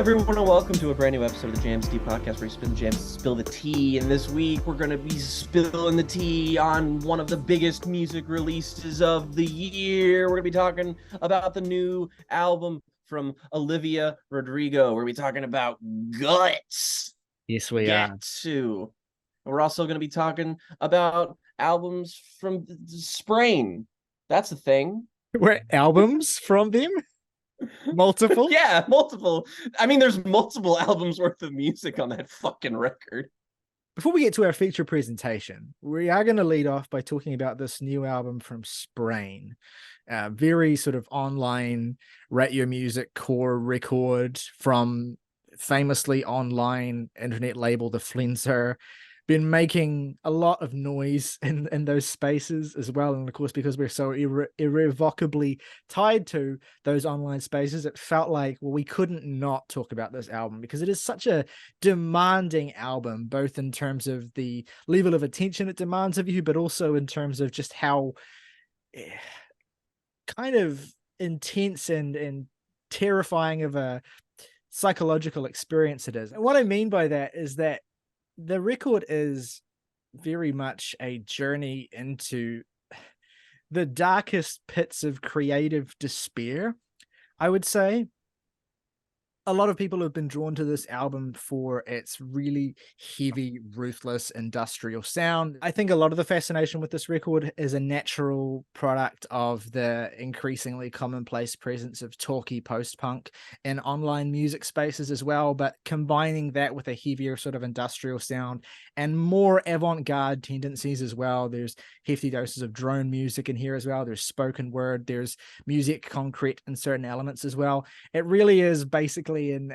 everyone, and welcome to a brand new episode of the Jams Tea Podcast, where you spin the jams and spill the tea. And this week, we're going to be spilling the tea on one of the biggest music releases of the year. We're going to be talking about the new album from Olivia Rodrigo. We're going to be talking about Guts. Yes, we Get are. to. We're also going to be talking about albums from Sprain. That's a thing. Were albums from them? Multiple? Yeah, multiple. I mean, there's multiple albums worth of music on that fucking record. Before we get to our feature presentation, we are going to lead off by talking about this new album from Sprain. Very sort of online radio music core record from famously online internet label The Flenser. Been making a lot of noise in those spaces as well, and of course, because we're so irrevocably tied to those online spaces, it felt like, well, we couldn't not talk about this album because it is such a demanding album, both in terms of the level of attention it demands of you, but also in terms of just how kind of intense and terrifying of a psychological experience it is. And what I mean by that is that the record is very much a journey into the darkest pits of creative despair, I would say. A lot of people have been drawn to this album for its really heavy, ruthless, industrial sound. I think a lot of the fascination with this record is a natural product of the increasingly commonplace presence of talky post-punk in online music spaces as well, but combining that with a heavier sort of industrial sound and more avant-garde tendencies as well. There's hefty doses of drone music in here as well. There's spoken word, there's music concrete in certain elements as well. It really is basically an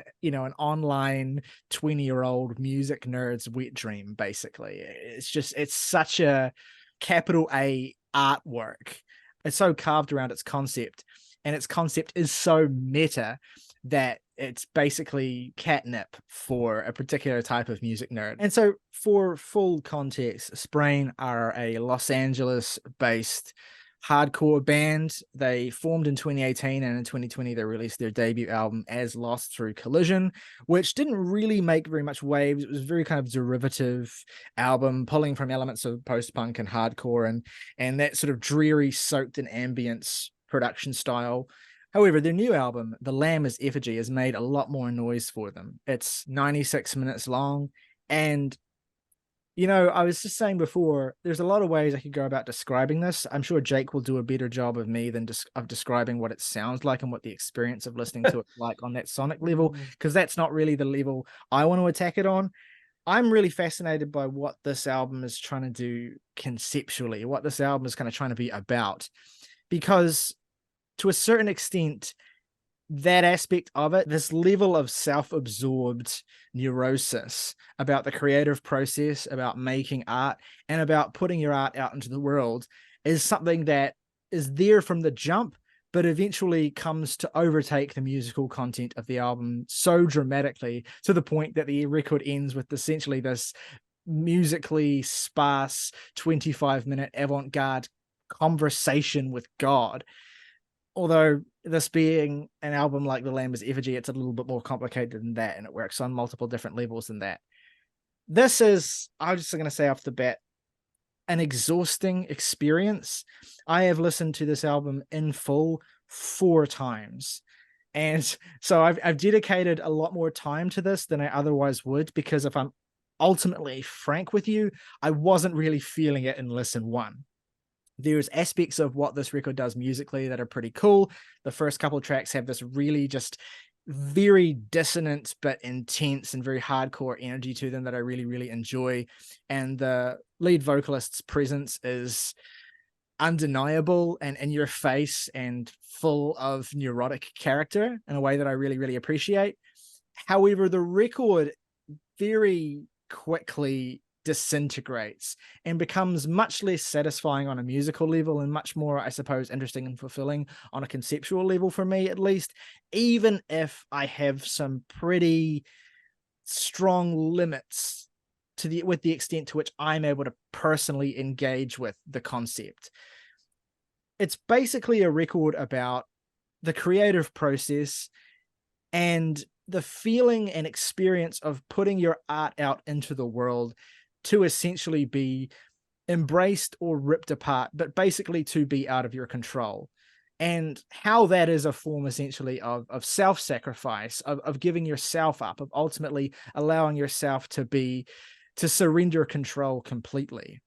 online 20-year-old music nerd's wet dream. Basically, it's such a capital A artwork. It's so carved around its concept, and its concept is so meta that it's basically catnip for a particular type of music nerd. And so, for full context, Sprain are a Los Angeles based hardcore band. They formed in 2018, and in 2020 they released their debut album As Lost Through Collision, which didn't really make very much waves. It was a very kind of derivative album, pulling from elements of post-punk and hardcore and that sort of dreary, soaked in ambience production style. However, their new album, The LAMB As Effigy, has made a lot more noise for them. It's 96 minutes long, and I was just saying before, there's a lot of ways I could go about describing this. I'm sure Jake will do a better job of me than of describing what it sounds like and what the experience of listening to it like on that sonic level, because that's not really the level I want to attack it on. I'm really fascinated by what this album is trying to do conceptually, what this album is kind of trying to be about, because to a certain extent, that aspect of it, this level of self-absorbed neurosis about the creative process, about making art, and about putting your art out into the world, is something that is there from the jump, but eventually comes to overtake the musical content of the album so dramatically, to the point that the record ends with essentially this musically sparse 25-minute avant-garde conversation with God. Although this being an album like The LAMB As Effigy, it's a little bit more complicated than that, and it works on multiple different levels than that. This is, I'm just going to say off the bat, an exhausting experience. I have listened to this album in full 4 times. And so I've dedicated a lot more time to this than I otherwise would, because if I'm ultimately frank with you, I wasn't really feeling it in listen 1. There's aspects of what this record does musically that are pretty cool. The first couple of tracks have this really just very dissonant but intense and very hardcore energy to them that I really, really enjoy. And the lead vocalist's presence is undeniable and in your face and full of neurotic character in a way that I really, really appreciate. However, the record very quickly disintegrates and becomes much less satisfying on a musical level and much more, I suppose, interesting and fulfilling on a conceptual level for me, at least, even if I have some pretty strong limits with the extent to which I'm able to personally engage with the concept. It's basically a record about the creative process and the feeling and experience of putting your art out into the world to essentially be embraced or ripped apart, but basically to be out of your control. And how that is a form essentially of self-sacrifice, of giving yourself up, of ultimately allowing yourself to surrender control completely.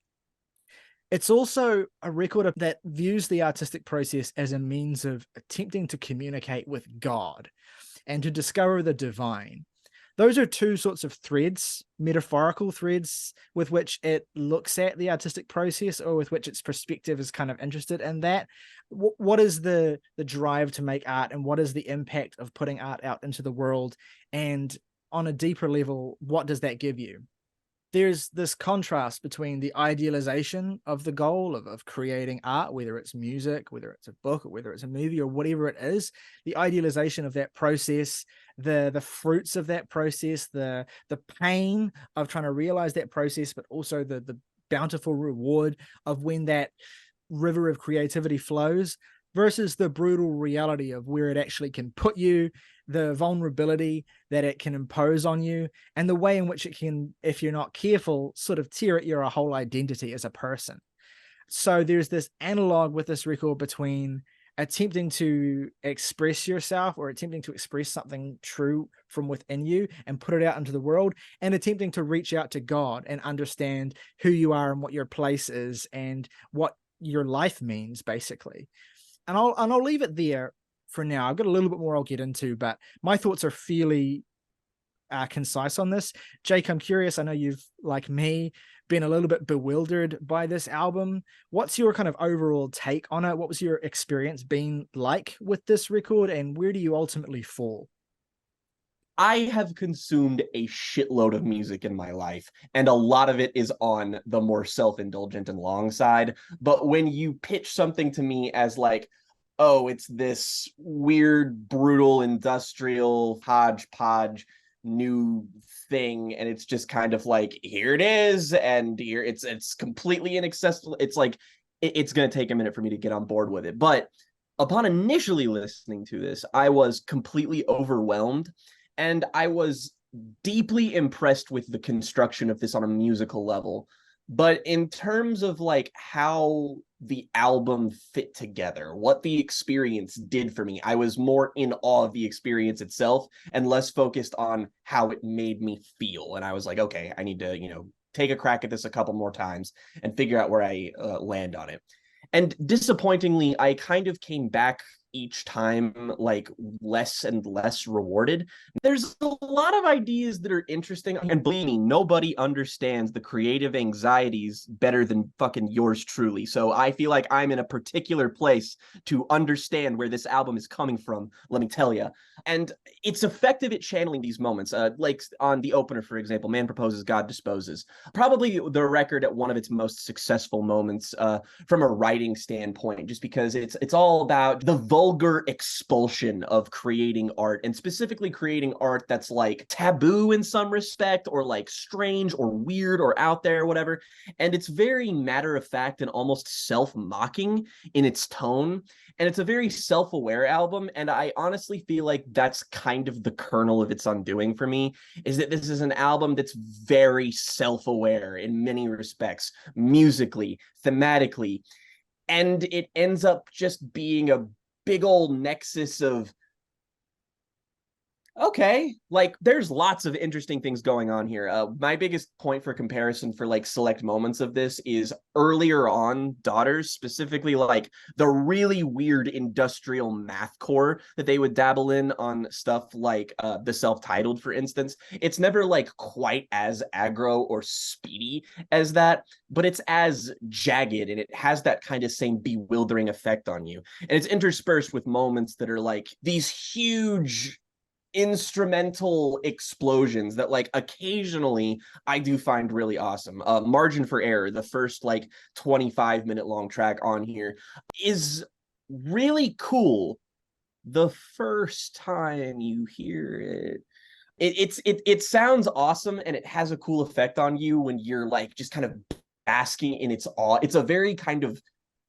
It's also a record that views the artistic process as a means of attempting to communicate with God and to discover the divine. Those are two sorts of threads, metaphorical threads, with which it looks at the artistic process, or with which its perspective is kind of interested in that. What is the drive to make art, and what is the impact of putting art out into the world? And on a deeper level, what does that give you? There's this contrast between the idealization of the goal of creating art, whether it's music, whether it's a book, or whether it's a movie, or whatever it is, the idealization of that process, the fruits of that process, the pain of trying to realize that process, but also the bountiful reward of when that river of creativity flows, versus the brutal reality of where it actually can put you, the vulnerability that it can impose on you, and the way in which it can, if you're not careful, sort of tear at your whole identity as a person. So there's this analog with this record between attempting to express yourself, or attempting to express something true from within you and put it out into the world, and attempting to reach out to God and understand who you are and what your place is and what your life means, basically. And I'll leave it there for now. I've got a little bit more I'll get into, but my thoughts are fairly concise on this. Jake, I'm curious. I know you've, like me, been a little bit bewildered by this album. What's your kind of overall take on it? What was your experience been like with this record, and where do you ultimately fall? I have consumed a shitload of music in my life, and a lot of it is on the more self-indulgent and long side. But when you pitch something to me as like, oh, it's this weird, brutal, industrial hodgepodge new thing, and it's just kind of like, here it is, and here it's completely inaccessible. It's like it's gonna take a minute for me to get on board with it. But upon initially listening to this, I was completely overwhelmed, and I was deeply impressed with the construction of this on a musical level. But in terms of like how the album fit together, what the experience did for me, I was more in awe of the experience itself and less focused on how it made me feel. And I was like, okay, I need to, take a crack at this a couple more times and figure out where I land on it. And disappointingly, I kind of came back each time like less and less rewarded. There's a lot of ideas that are interesting, and believe me, nobody understands the creative anxieties better than fucking yours truly. So I feel like I'm in a particular place to understand where this album is coming from, let me tell you. And it's effective at channeling these moments. Like on the opener, for example, Man Proposes, God Disposes. Probably the record at one of its most successful moments from a writing standpoint, just because it's all about the vulgar expulsion of creating art, and specifically creating art that's like taboo in some respect, or like strange or weird or out there or whatever. And it's very matter of fact and almost self-mocking in its tone. And it's a very self-aware album. And I honestly feel like that's kind of the kernel of its undoing for me, is that this is an album that's very self-aware in many respects, musically, thematically. And it ends up just being a big old nexus of, okay, like there's lots of interesting things going on here. My biggest point for comparison for like select moments of this is earlier on Daughters, specifically like the really weird industrial mathcore that they would dabble in on stuff like the self-titled, for instance. It's never like quite as aggro or speedy as that, but it's as jagged, and it has that kind of same bewildering effect on you. And it's interspersed with moments that are like these huge instrumental explosions that like occasionally I do find really awesome. Margin for Error, the first like 25-minute long track on here, is really cool the first time you hear it. It sounds awesome, and it has a cool effect on you when you're like just kind of basking in its awe. It's a very kind of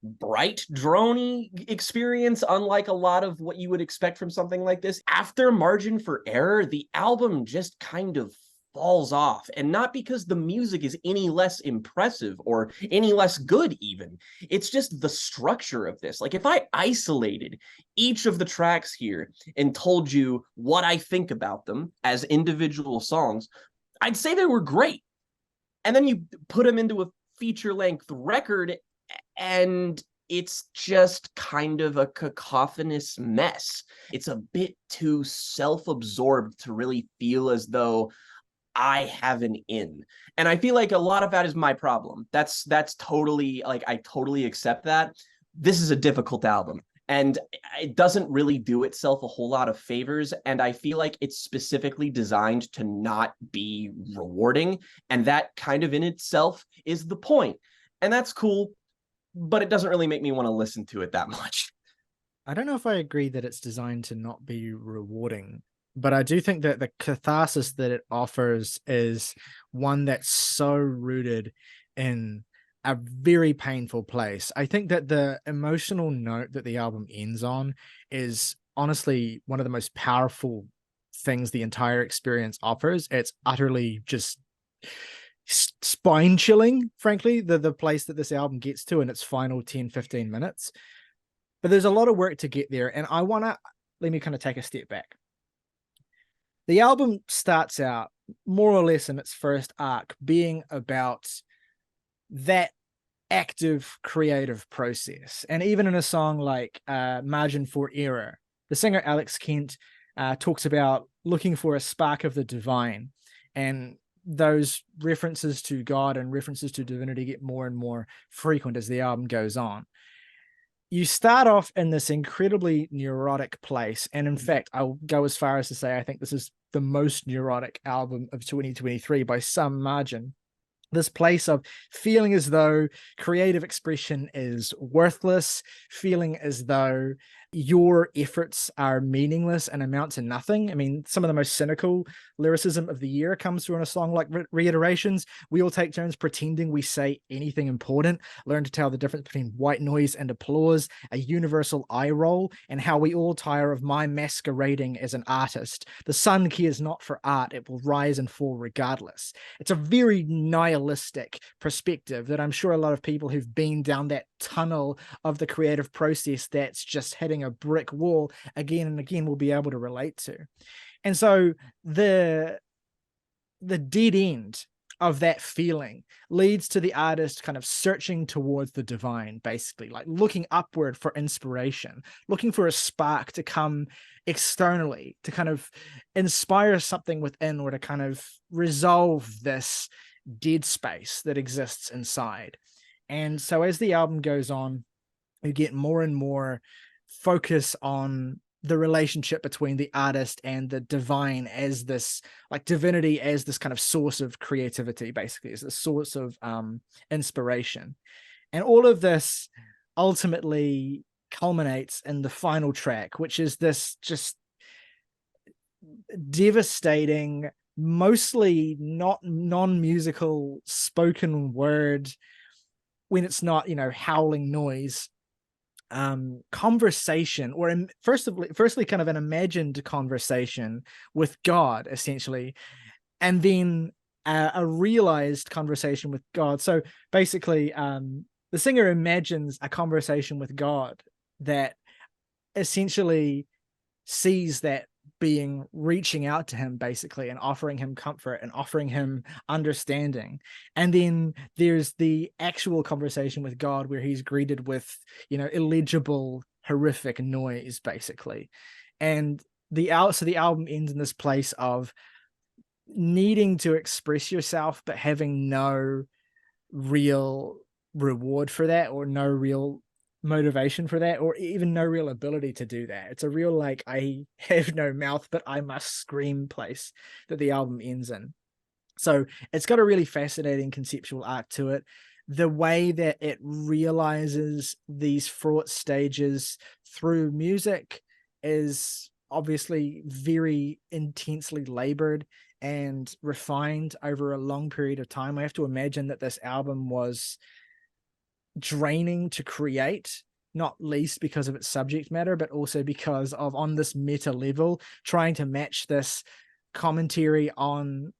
bright droney experience, unlike a lot of what you would expect from something like this. After Margin for Error, the album just kind of falls off, and not because the music is any less impressive or any less good. Even it's just the structure of this. Like, if I isolated each of the tracks here and told you what I think about them as individual songs, I'd say they were great. And then you put them into a feature length record, and it's just kind of a cacophonous mess. It's a bit too self-absorbed to really feel as though I have an in. And I feel like a lot of that is my problem. That's totally, like, I totally accept that. This is a difficult album, and it doesn't really do itself a whole lot of favors, and I feel like it's specifically designed to not be rewarding, and that kind of in itself is the point. And that's cool, but it doesn't really make me want to listen to it that much. I don't know if I agree that it's designed to not be rewarding, but I do think that the catharsis that it offers is one that's so rooted in a very painful place. I think that the emotional note that the album ends on is honestly one of the most powerful things the entire experience offers. It's utterly just spine chilling, frankly, the place that this album gets to in its final 10-15 minutes. But there's a lot of work to get there, and let me kind of take a step back. The album starts out more or less in its first arc being about that active creative process. And even in a song like Margin for Error, the singer Alex Kent talks about looking for a spark of the divine, and those references to God and references to divinity get more and more frequent as the album goes on. You start off in this incredibly neurotic place. And in fact, I'll go as far as to say I think this is the most neurotic album of 2023 by some margin. This place of feeling as though creative expression is worthless, feeling as though your efforts are meaningless and amount to nothing. I mean, some of the most cynical lyricism of the year comes through in a song like Reiterations. We all take turns pretending we say anything important, learn to tell the difference between white noise and applause, a universal eye roll, and how we all tire of my masquerading as an artist. The sun cares not for art, it will rise and fall regardless. It's a very nihilistic perspective that I'm sure a lot of people who've been down that tunnel of the creative process that's just hitting a brick wall again and again will be able to relate to. And so the dead end of that feeling leads to the artist kind of searching towards the divine, basically, like looking upward for inspiration, looking for a spark to come externally to kind of inspire something within, or to kind of resolve this dead space that exists inside. And so as the album goes on, you get more and more focus on the relationship between the artist and the divine as this, like divinity as this kind of source of creativity, basically, as the source of inspiration. And all of this ultimately culminates in the final track, which is this just devastating, mostly not non-musical spoken word, when it's not, howling noise, conversation, or firstly kind of an imagined conversation with God, essentially, and then a realized conversation with God. So basically, the singer imagines a conversation with God that essentially sees that being reaching out to him, basically, and offering him comfort and offering him understanding. And then there's the actual conversation with God where he's greeted with, illegible, horrific noise, basically. And the album ends in this place of needing to express yourself, but having no real reward for that, or no real motivation for that, or even no real ability to do that. It's a real, like, I have no mouth but I must scream place that the album ends in. So it's got a really fascinating conceptual arc to it. The way that it realizes these fraught stages through music is obviously very intensely labored and refined over a long period of time. I have to imagine that this album was draining to create, not least because of its subject matter, but also because of, on this meta level, trying to match this commentary on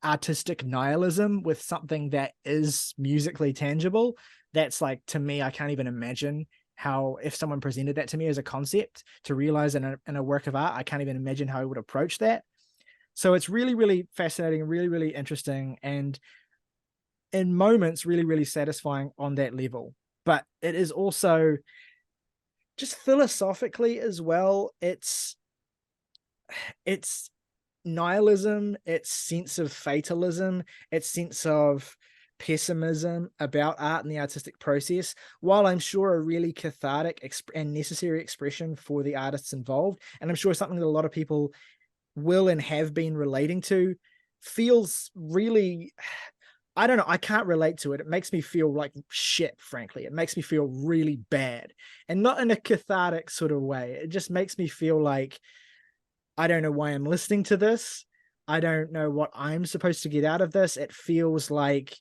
artistic nihilism with something that is musically tangible. That's like, to me, I can't even imagine how, if someone presented that to me as a concept to realize in a work of art, I can't even imagine how I would approach that. So it's really, really fascinating, really, really interesting, and in moments really, really satisfying on that level. But it is also just philosophically as well. It's nihilism, its sense of fatalism, its sense of pessimism about art and the artistic process, while I'm sure a really cathartic and necessary expression for the artists involved, and I'm sure something that a lot of people will and have been relating to, feels really, I don't know, I can't relate to it. It makes me feel like shit, frankly. It makes me feel really bad, and not in a cathartic sort of way. It just makes me feel like, I don't know why I'm listening to this. I don't know what I'm supposed to get out of this. It feels like,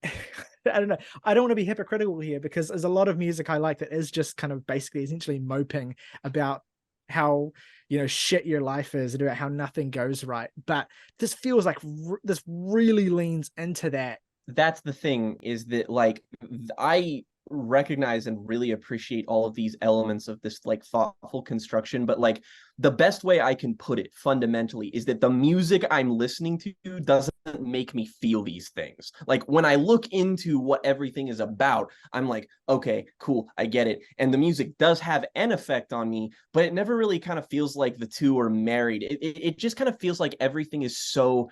I don't know. I don't want to be hypocritical here, because there's a lot of music I like that is just kind of basically essentially moping about how, you know, shit your life is, and about how nothing goes right. But this feels like this really leans into that. That's the thing, is that like I recognize and really appreciate all of these elements of this like thoughtful construction, but like the best way I can put it fundamentally is that the music I'm listening to doesn't make me feel these things. Like when I look into what everything is about, I'm like, okay, cool, I get it, and the music does have an effect on me, but it never really kind of feels like the two are married. It just kind of feels like everything is so,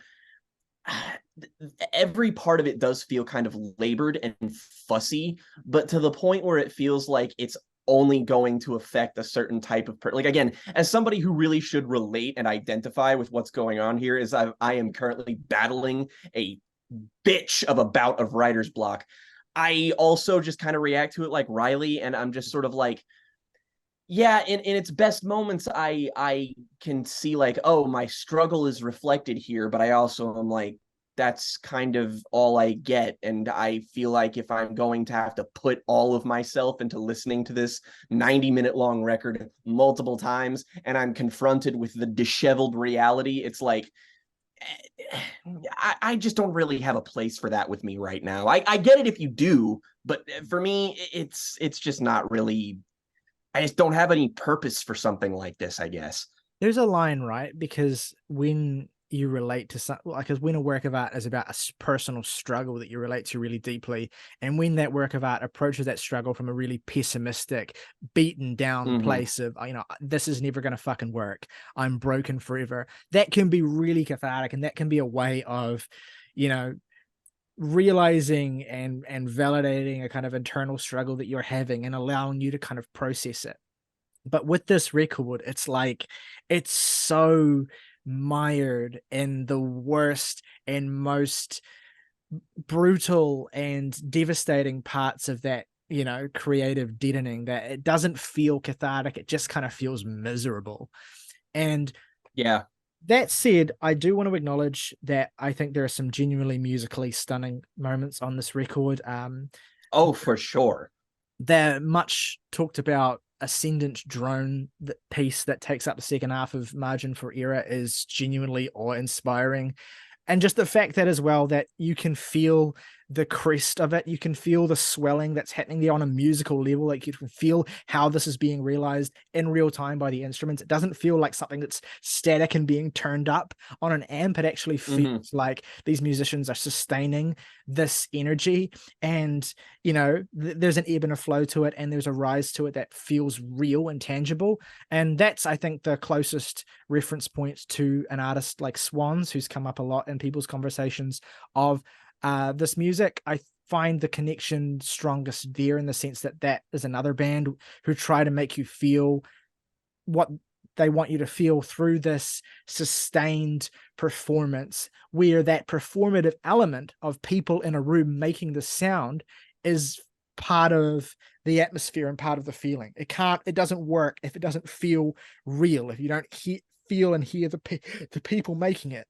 every part of it does feel kind of labored and fussy, but to the point where it feels like it's only going to affect a certain type of like, again, as somebody who really should relate and identify with what's going on here, is I am currently battling a bitch of a bout of writer's block. I also just kind of react to it like Ryley, and I'm just sort of like, yeah, in its best moments, I can see like, oh, my struggle is reflected here, but I also am like, that's kind of all I get. And I feel like if I'm going to have to put all of myself into listening to this 90-minute long record multiple times, and I'm confronted with the disheveled reality, it's like, I just don't really have a place for that with me right now. I get it if you do, but for me, it's just not really, I just don't have any purpose for something like this, I guess. There's a line, right? Because when you relate to something, like, because when a work of art is about a personal struggle that you relate to really deeply, and when that work of art approaches that struggle from a really pessimistic, beaten down place of, you know, this is never going to fucking work, I'm broken forever, that can be really cathartic, and that can be a way of, you know, realizing and validating a kind of internal struggle that you're having and allowing you to kind of process it. But with this record, it's like, it's so mired in the worst and most brutal and devastating parts of that, you know, creative deadening, that it doesn't feel cathartic. It just kind of feels miserable. And yeah, that said, I do want to acknowledge that I think there are some genuinely musically stunning moments on this record. Oh, for sure. The much talked about ascendant drone piece that takes up the second half of Margin for Error is genuinely awe-inspiring. And just the fact that as well, that you can feel the crest of it, you can feel the swelling that's happening there on a musical level, like you can feel how this is being realized in real time by the instruments. It doesn't feel like something that's static and being turned up on an amp. It actually feels like these musicians are sustaining this energy, and, you know, there's an ebb and a flow to it, and there's a rise to it that feels real and tangible. And that's, I think, the closest reference point to an artist like Swans, who's come up a lot in people's conversations of this music. I find the connection strongest there, in the sense that that is another band who try to make you feel what they want you to feel through this sustained performance, where that performative element of people in a room making the sound is part of the atmosphere and part of the feeling. It doesn't work if it doesn't feel real, if you don't feel and hear the people making it.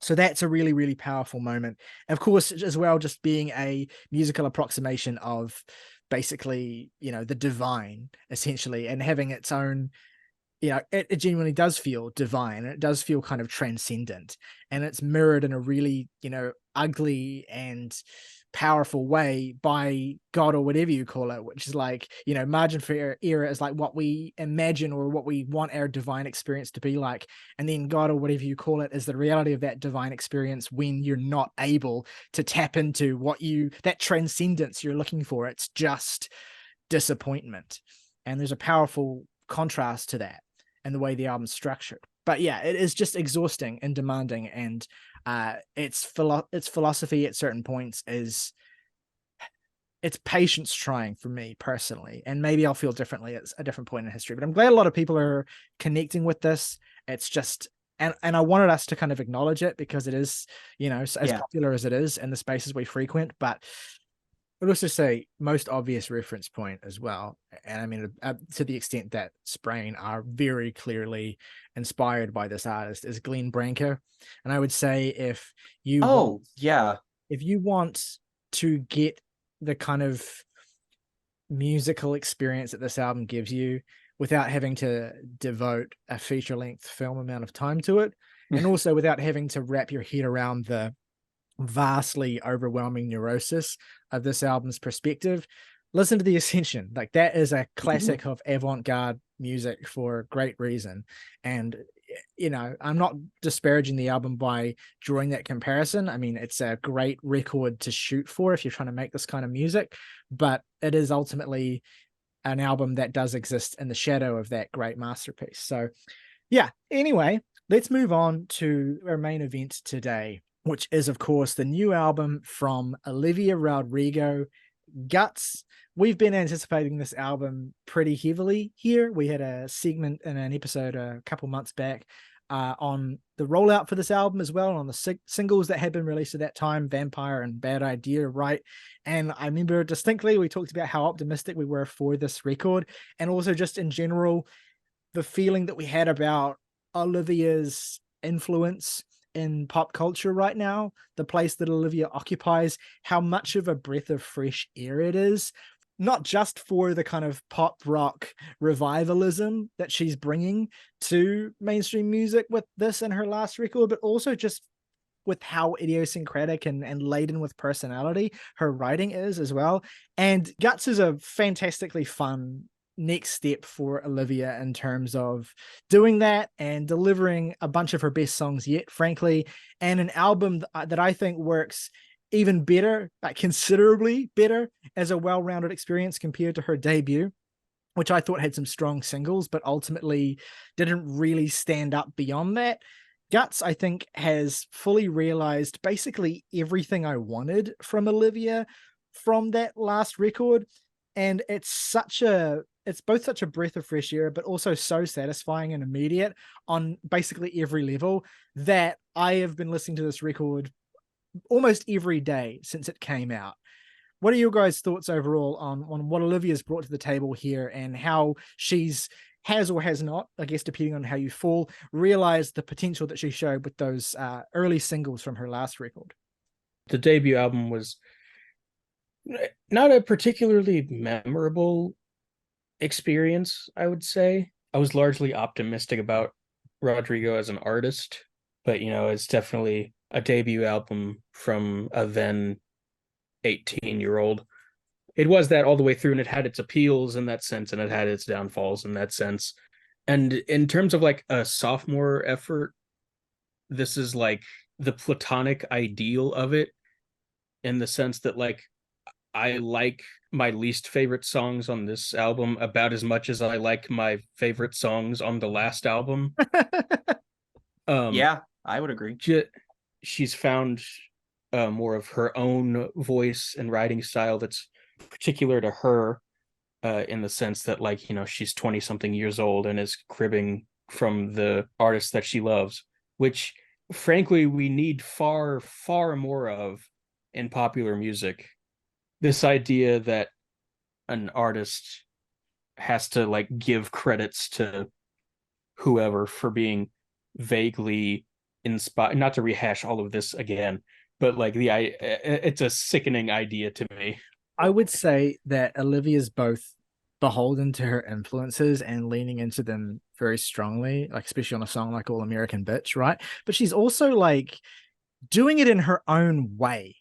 So that's a really, really powerful moment. Of course, as well, just being a musical approximation of basically, the divine, essentially, and having its own, it genuinely does feel divine. It does feel kind of transcendent, and it's mirrored in a really, ugly and powerful way by God, or whatever you call it, which is like, margin for error is like what we imagine or what we want our divine experience to be like. And then God, or whatever you call it, is the reality of that divine experience when you're not able to tap into that transcendence you're looking for. It's just disappointment. And there's a powerful contrast to that and the way the album's structured. But yeah, it is just exhausting and demanding, and its philosophy at certain points is it's patience trying for me personally, and maybe I'll feel differently at a different point in history. But I'm glad a lot of people are connecting with this. It's just, and I wanted us to kind of acknowledge it because it is, as popular as it is in the spaces we frequent. But I'd also say most obvious reference point as well. And I mean, to the extent that Sprain are very clearly inspired by this artist, is Glenn Branca. And I would say if you want to get the kind of musical experience that this album gives you without having to devote a feature-length film amount of time to it, and also without having to wrap your head around the vastly overwhelming neurosis of this album's perspective, listen to The Ascension. Like, that is a classic of avant-garde music for a great reason. And I'm not disparaging the album by drawing that comparison. I mean, it's a great record to shoot for if you're trying to make this kind of music, but it is ultimately an album that does exist in the shadow of that great masterpiece. So yeah, anyway, let's move on to our main event today, which is, of course, the new album from Olivia Rodrigo, Guts. We've been anticipating this album pretty heavily here. We had a segment in an episode a couple months back on the rollout for this album as well, on the singles that had been released at that time, Vampire and Bad Idea, right? And I remember distinctly we talked about how optimistic we were for this record, and also just in general, the feeling that we had about Olivia's influence in pop culture right now, the place that Olivia occupies, how much of a breath of fresh air it is, not just for the kind of pop rock revivalism that she's bringing to mainstream music with this and her last record, but also just with how idiosyncratic and laden with personality her writing is as well. And Guts is a fantastically fun next step for Olivia in terms of doing that and delivering a bunch of her best songs yet, frankly, and an album that I think works even better, like considerably better, as a well-rounded experience compared to her debut, which I thought had some strong singles, but ultimately didn't really stand up beyond that. Guts, I think, has fully realized basically everything I wanted from Olivia from that last record. And it's both such a breath of fresh air, but also so satisfying and immediate on basically every level that I have been listening to this record almost every day since it came out. What are your guys' thoughts overall on what Olivia's brought to the table here, and how has or has not, I guess depending on how you fall, realized the potential that she showed with those early singles from her last record? The debut album was not a particularly memorable experience, I would say. I was largely optimistic about Rodrigo as an artist, but it's definitely a debut album from a then 18-year-old. It was that all the way through, and it had its appeals in that sense, and it had its downfalls in that sense. And in terms of like a sophomore effort, this is like the platonic ideal of it, in the sense that like I like my least favorite songs on this album about as much as I like my favorite songs on the last album. Yeah, I would agree. She's found more of her own voice and writing style that's particular to her, in the sense that like she's 20 something years old and is cribbing from the artists that she loves, which frankly we need far more of in popular music. This idea that an artist has to like give credits to whoever for being vaguely inspired, not to rehash all of this again, but like it's a sickening idea to me. I would say that Olivia's both beholden to her influences and leaning into them very strongly, like especially on a song like All American Bitch, right? But she's also like doing it in her own way,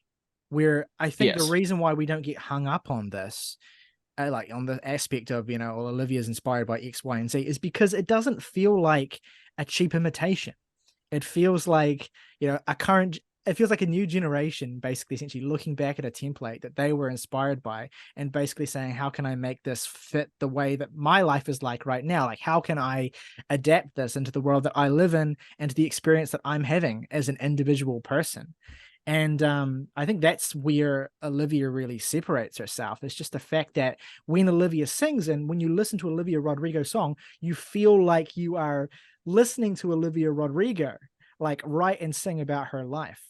where I think the reason why we don't get hung up on this, like on the aspect of, you know, well, Olivia's inspired by X, Y, and Z, is because it doesn't feel like a cheap imitation. It feels like, you know, it feels like a new generation basically essentially looking back at a template that they were inspired by and basically saying, how can I make this fit the way that my life is like right now? Like, how can I adapt this into the world that I live in and to the experience that I'm having as an individual person? And I think that's where Olivia really separates herself. It's just the fact that when Olivia sings and when you listen to Olivia Rodrigo song, you feel like you are listening to Olivia Rodrigo, like write and sing about her life.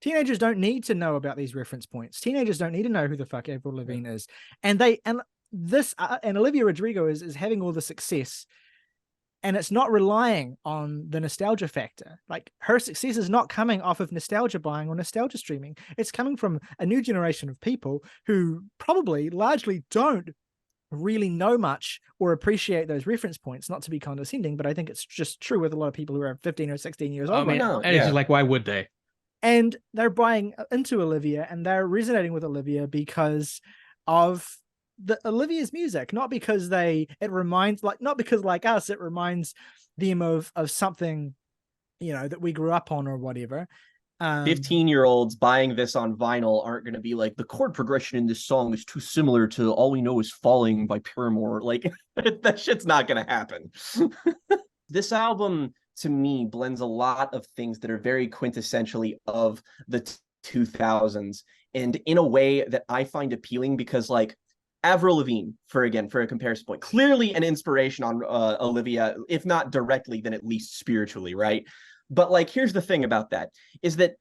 Teenagers don't need to know about these reference points. Teenagers don't need to know who the fuck Avril Lavigne is. And Olivia Rodrigo is having all the success, and it's not relying on the nostalgia factor. Like, her success is not coming off of nostalgia buying or nostalgia streaming. It's coming from a new generation of people who probably largely don't really know much or appreciate those reference points, not to be condescending, but I think it's just true with a lot of people who are 15 or 16 years old. It's just like, why would they? And they're buying into Olivia and they're resonating with Olivia because of Olivia's music, not because not because like us, it reminds them of something, you know, that we grew up on or whatever. 15-year-olds buying this on vinyl aren't going to be like, the chord progression in this song is too similar to All We Know Is Falling by Paramore. Like, that shit's not going to happen. This album, to me, blends a lot of things that are very quintessentially of the 2000s, and in a way that I find appealing, because like Avril Lavigne, for a comparison point, clearly an inspiration on Olivia, if not directly, then at least spiritually, right? But like, here's the thing about that, is that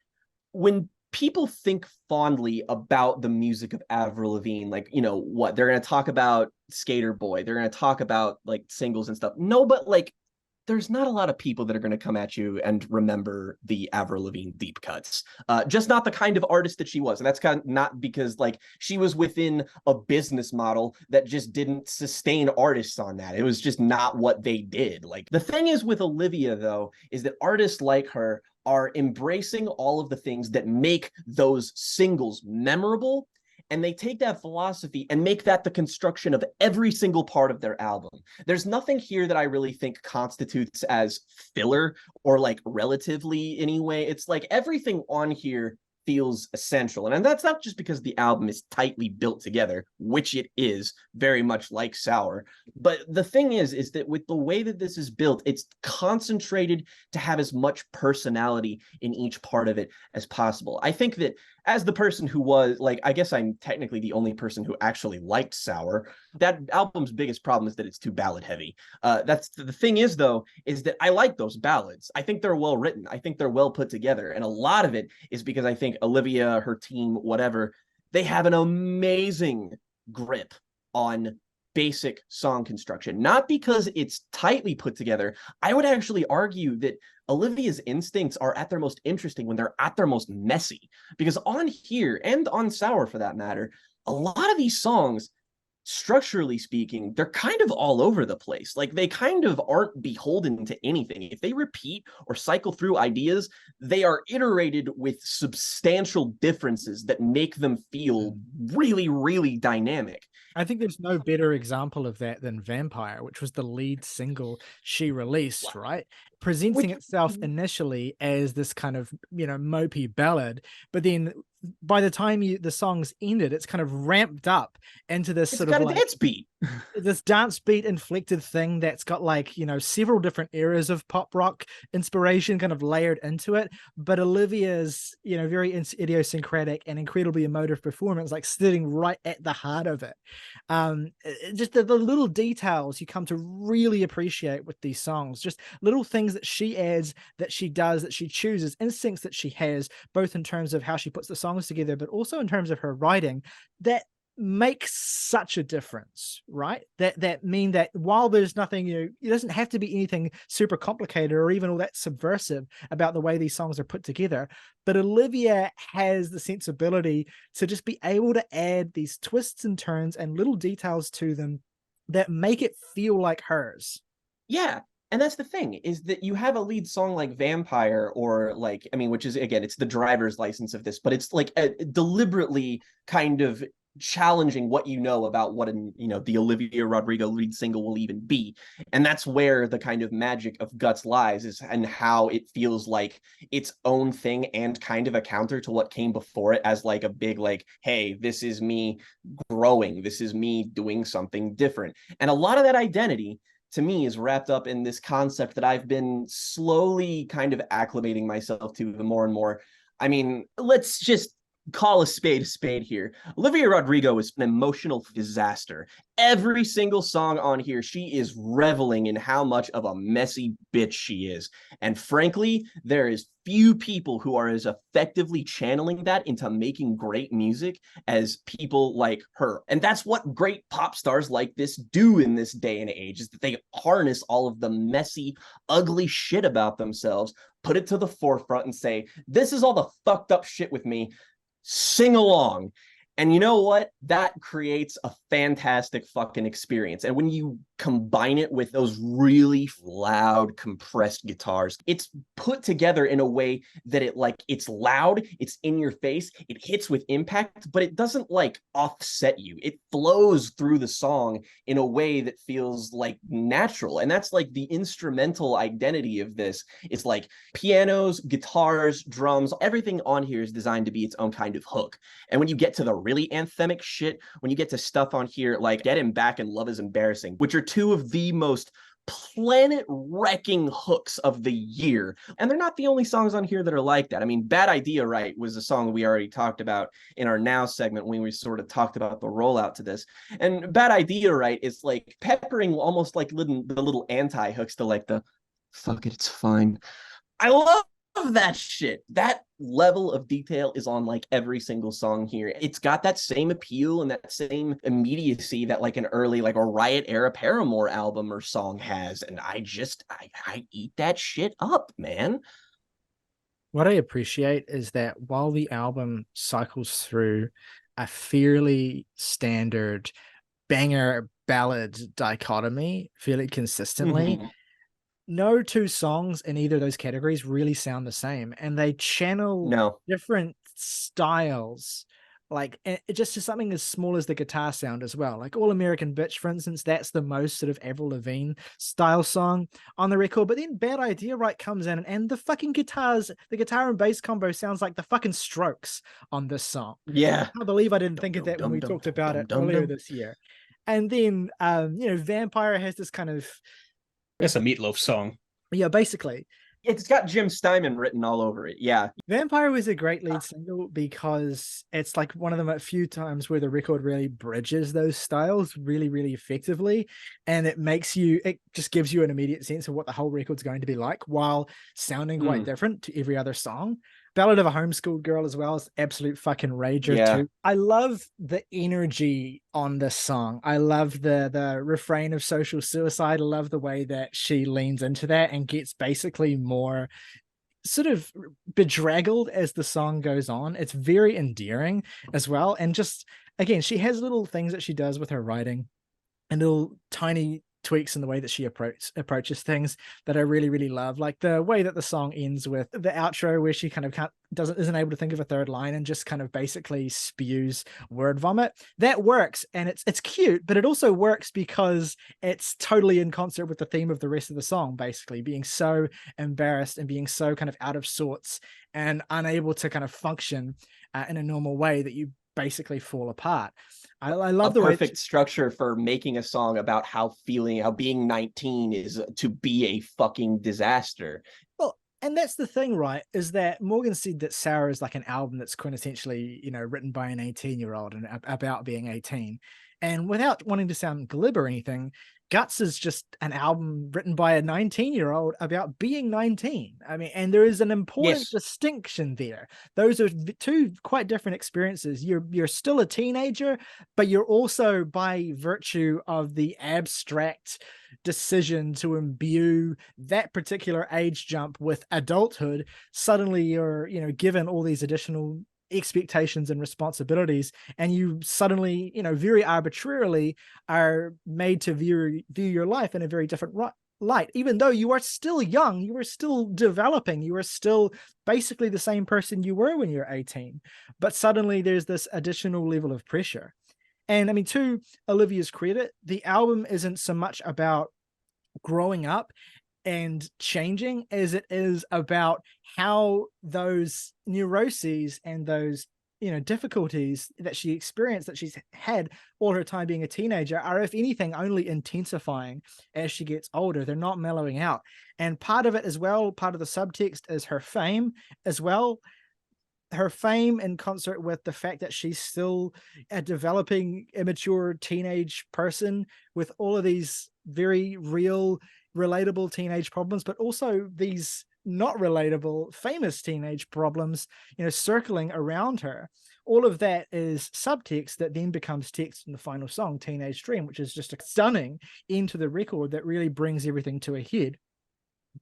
when people think fondly about the music of Avril Lavigne, like, you know, what they're going to talk about Skater Boy, they're going to talk about like singles and stuff. No, but like, there's not a lot of people that are going to come at you and remember the Avril Lavigne deep cuts. Just not the kind of artist that she was. And that's kind of not because like she was within a business model that just didn't sustain artists on that. It was just not what they did. Like, the thing is with Olivia, though, is that artists like her are embracing all of the things that make those singles memorable, and they take that philosophy and make that the construction of every single part of their album. There's nothing here that I really think constitutes as filler or like relatively anyway. It's like everything on here feels essential. And that's not just because the album is tightly built together, which it is, very much like Sour. But the thing is that with the way that this is built, it's concentrated to have as much personality in each part of it as possible. I think that as the person who was, like, I guess I'm technically the only person who actually liked Sour, that album's biggest problem is that it's too ballad heavy. That's the thing is, though, is that I like those ballads. I think they're well written. I think they're well put together. And a lot of it is because I think Olivia, her team, whatever, they have an amazing grip on basic song construction, not because it's tightly put together. I would actually argue that Olivia's instincts are at their most interesting when they're at their most messy, because on here and on Sour for that matter, a lot of these songs, structurally speaking, they're kind of all over the place. Like, they kind of aren't beholden to anything. If they repeat or cycle through ideas, they are iterated with substantial differences that make them feel really, really dynamic. I think there's no better example of that than Vampire, which was the lead single she released, right? Presenting itself initially as this kind of, you know, mopey ballad, but then by the time the songs ended, it's kind of ramped up into this sort of like dance beat. This dance beat inflected thing that's got, like, you know, several different eras of pop rock inspiration kind of layered into it. But Olivia's, you know, very idiosyncratic and incredibly emotive performance, like sitting right at the heart of it. Just the little details you come to really appreciate with these songs, just little things that she adds, that she does, that she chooses, instincts that she has, both in terms of how she puts the songs together, but also in terms of her writing, that makes such a difference, right? That mean that while there's nothing, it doesn't have to be anything super complicated or even all that subversive about the way these songs are put together, but Olivia has the sensibility to just be able to add these twists and turns and little details to them that make it feel like hers. Yeah. And that's the thing, is that you have a lead song like Vampire, or like, I mean, which is, again, it's the driver's license of this, but it's like deliberately kind of challenging what you know about what the Olivia Rodrigo lead single will even be. And that's where the kind of magic of Guts lies, is and how it feels like its own thing and kind of a counter to what came before it, as like a big, like, hey, this is me growing, this is me doing something different. And a lot of that identity to me is wrapped up in this concept that I've been slowly kind of acclimating myself to the more and more. I mean, let's just call a spade here. Olivia Rodrigo is an emotional disaster. Every single song on here, she is reveling in how much of a messy bitch she is. And frankly, there is few people who are as effectively channeling that into making great music as people like her. And that's what great pop stars like this do in this day and age, is that they harness all of the messy, ugly shit about themselves, put it to the forefront and say, this is all the fucked up shit with me. Sing along. And you know what? That creates a fantastic fucking experience. And when you combine it with those really loud, compressed guitars, it's put together in a way that it's loud, it's in your face, it hits with impact, but it doesn't like offset you. It flows through the song in a way that feels like natural. And that's like the instrumental identity of this. It's like pianos, guitars, drums, everything on here is designed to be its own kind of hook. And when you get to the really anthemic shit, when you get to stuff on here like Get Him Back and Love Is Embarrassing, which are two of the most planet-wrecking hooks of the year. And they're not the only songs on here that are like that. I mean, Bad Idea Right was a song we already talked about in our Now segment when we sort of talked about the rollout to this. And Bad Idea Right is like peppering almost like the little anti-hooks to like the, fuck it, it's fine. I love that shit. That level of detail is on like every single song here. It's got that same appeal and that same immediacy that like an early, like a Riot era Paramore album or song has. And I eat that shit up, man. What I appreciate is that while the album cycles through a fairly standard banger ballad dichotomy fairly consistently, no two songs in either of those categories really sound the same, and they channel different styles, like just to something as small as the guitar sound as well. Like All American Bitch, for instance, that's the most sort of Avril Lavigne style song on the record, but then Bad Idea Right comes in and the fucking guitar and bass combo sounds like the fucking Strokes on this song. Yeah. I can't believe I didn't think of that when we talked about it earlier this year. And then Vampire has this kind of, it's a Meatloaf song. Yeah, basically. It's got Jim Steinman written all over it. Yeah. Vampire was a great lead single because it's like one of the few times where the record really bridges those styles really, really effectively. And it just gives you an immediate sense of what the whole record's going to be like while sounding quite different to every other song. Ballad of a Homeschooled Girl as well is absolute fucking rager too. I love the energy on this song. I love the refrain of Social Suicide. I love the way that she leans into that and gets basically more sort of bedraggled as the song goes on. It's very endearing as well. And just, again, she has little things that she does with her writing and little tiny tweaks in the way that she approaches things that I really, really love. Like the way that the song ends with the outro where she kind of isn't able to think of a third line and just kind of basically spews word vomit. That works, and it's cute, but it also works because it's totally in concert with the theme of the rest of the song, basically being so embarrassed and being so kind of out of sorts and unable to kind of function in a normal way that you basically fall apart. I love the perfect structure for making a song about how being 19 is to be a fucking disaster. Well, and that's the thing, right? Is that Morgan said that Sour is like an album that's quintessentially, written by an 18-year-old and about being 18. And without wanting to sound glib or anything, Guts is just an album written by a 19-year-old about being 19. I mean, and there is an important Yes. distinction there. Those are two quite different experiences. You're still a teenager, but you're also, by virtue of the abstract decision to imbue that particular age jump with adulthood, suddenly you're, given all these additional expectations and responsibilities, and you suddenly, very arbitrarily are made to view your life in a very different light. Even though you are still young, you are still developing, you are still basically the same person you were when you're 18, but suddenly there's this additional level of pressure. And I mean, to Olivia's credit, the album isn't so much about growing up and changing as it is about how those neuroses and those difficulties that she experienced, that she's had all her time being a teenager, are, if anything, only intensifying as she gets older. They're not mellowing out. And part of it as well, part of the subtext, is her fame as well. Her fame in concert with the fact that she's still a developing, immature teenage person with all of these very real, relatable teenage problems, but also these not relatable, famous teenage problems, circling around her. All of that is subtext that then becomes text in the final song, Teenage Dream, which is just a stunning end to the record that really brings everything to a head.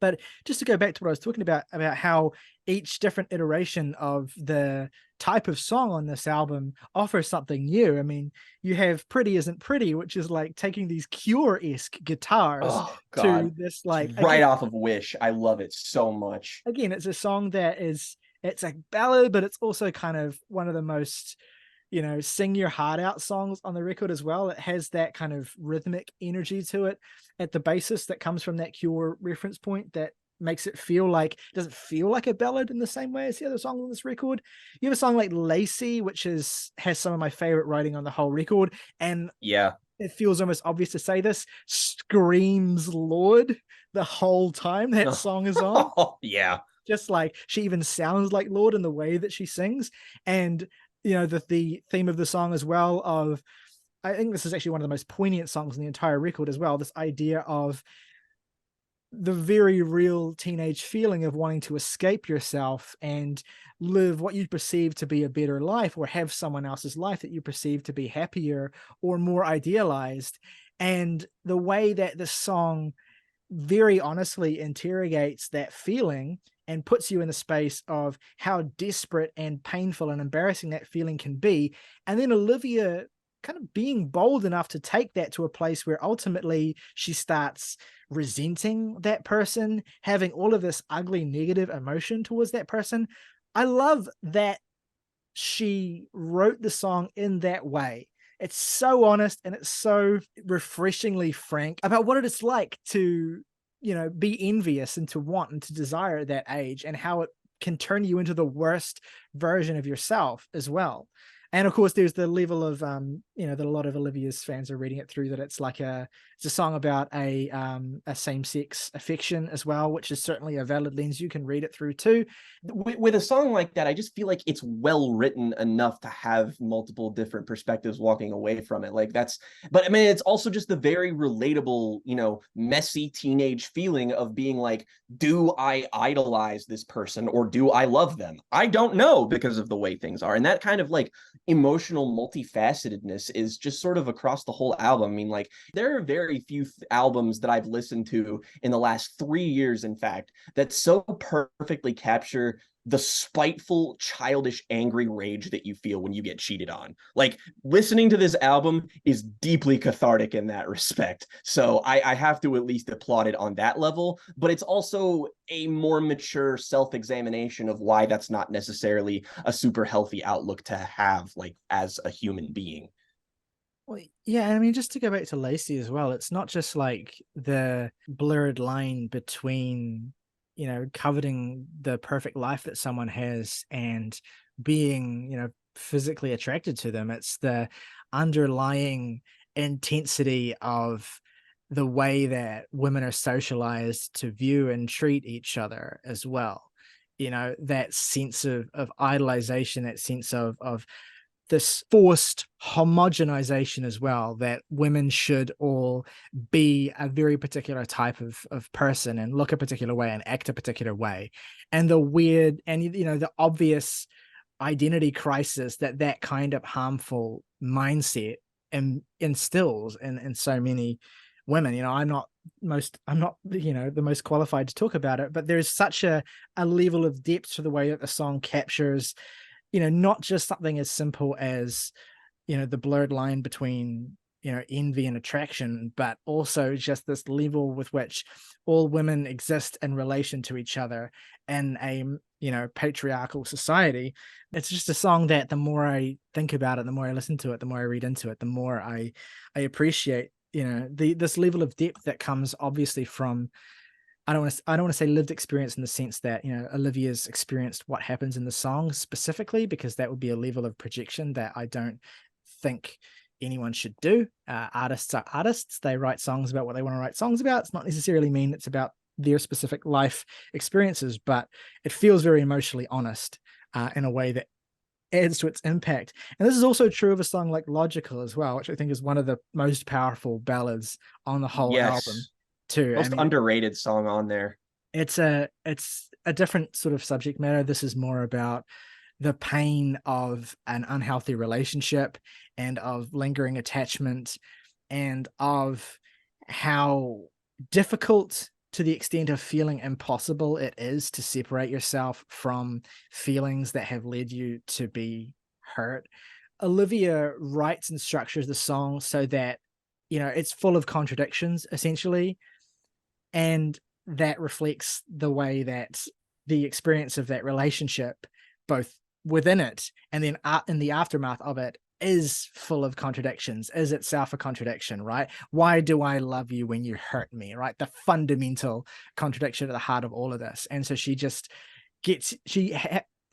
But just to go back to what I was talking about how each different iteration of the type of song on this album offers something new. I mean, you have Pretty Isn't Pretty, which is like taking these Cure-esque guitars to this, like, right off of Wish. I love it so much. Again, it's a song that it's a ballad, but it's also kind of one of the most, sing your heart out songs on the record as well. It has that kind of rhythmic energy to it at the basis that comes from that Cure reference point that makes it doesn't feel like a ballad in the same way as the other songs on this record. You have a song like Lacey, which has some of my favorite writing on the whole record, and yeah, it feels almost obvious to say this, screams Lord the whole time that song is on. Yeah, just like she even sounds like Lord in the way that she sings. And the theme of the song as well, of, I think this is actually one of the most poignant songs in the entire record as well, this idea of the very real teenage feeling of wanting to escape yourself and live what you perceive to be a better life, or have someone else's life that you perceive to be happier or more idealized. And the way that this song very honestly interrogates that feeling and puts you in the space of how desperate and painful and embarrassing that feeling can be. And then Olivia kind of being bold enough to take that to a place where ultimately she starts resenting that person, having all of this ugly negative emotion towards that person. I love that she wrote the song in that way. It's so honest and it's so refreshingly frank about what it is like to, be envious and to want and to desire at that age, and how it can turn you into the worst version of yourself as well. And of course, there's the level of, that a lot of Olivia's fans are reading it through, that it's like it's a song about a same-sex affection as well, which is certainly a valid lens you can read it through too. With a song like that, I just feel like it's well written enough to have multiple different perspectives walking away from it. But I mean, it's also just the very relatable, messy teenage feeling of being like, do I idolize this person or do I love them? I don't know, because of the way things are. And that kind of like emotional multifacetedness is just sort of across the whole album. I mean, like, there are very few albums that I've listened to in the last 3 years, in fact, that so perfectly capture the spiteful, childish, angry rage that you feel when you get cheated on. Like, listening to this album is deeply cathartic in that respect. So I have to at least applaud it on that level, but it's also a more mature self-examination of why that's not necessarily a super healthy outlook to have, like, as a human being. Well, yeah, I mean, just to go back to Lacey as well, it's not just like the blurred line between, coveting the perfect life that someone has and being, physically attracted to them. It's the underlying intensity of the way that women are socialized to view and treat each other as well. That sense of idolization, that sense of this forced homogenization as well, that women should all be a very particular type of person and look a particular way and act a particular way. And the weird and, you know, the obvious identity crisis that kind of harmful mindset instills in so many women. You know, I'm not, you know, the most qualified to talk about it, but there's such a level of depth to the way that the song captures, you know, not just something as simple as, you know, the blurred line between, you know, envy and attraction, but also just this level with which all women exist in relation to each other in a, you know, patriarchal society. It's just a song that the more I think about it, the more I listen to it, the more I read into it, the more I appreciate, you know, this level of depth that comes obviously from, I don't want to say lived experience in the sense that, you know, Olivia's experienced what happens in the song specifically, because that would be a level of projection that I don't think anyone should do. Artists are artists. They write songs about what they want to write songs about. It's not necessarily mean it's about their specific life experiences, but it feels very emotionally honest in a way that adds to its impact. And this is also true of a song like Logical as well, which I think is one of the most powerful ballads on the whole album too. Most underrated song on there. It's a different sort of subject matter. This is more about the pain of an unhealthy relationship and of lingering attachment and of how difficult, to the extent of feeling impossible, it is to separate yourself from feelings that have led you to be hurt. Olivia writes and structures the song so that, you know, it's full of contradictions essentially, and that reflects the way that the experience of that relationship, both within it and then in the aftermath of it, is full of contradictions, is itself a contradiction, right? Why do I love you when you hurt me, right? The fundamental contradiction at the heart of all of this. And so she just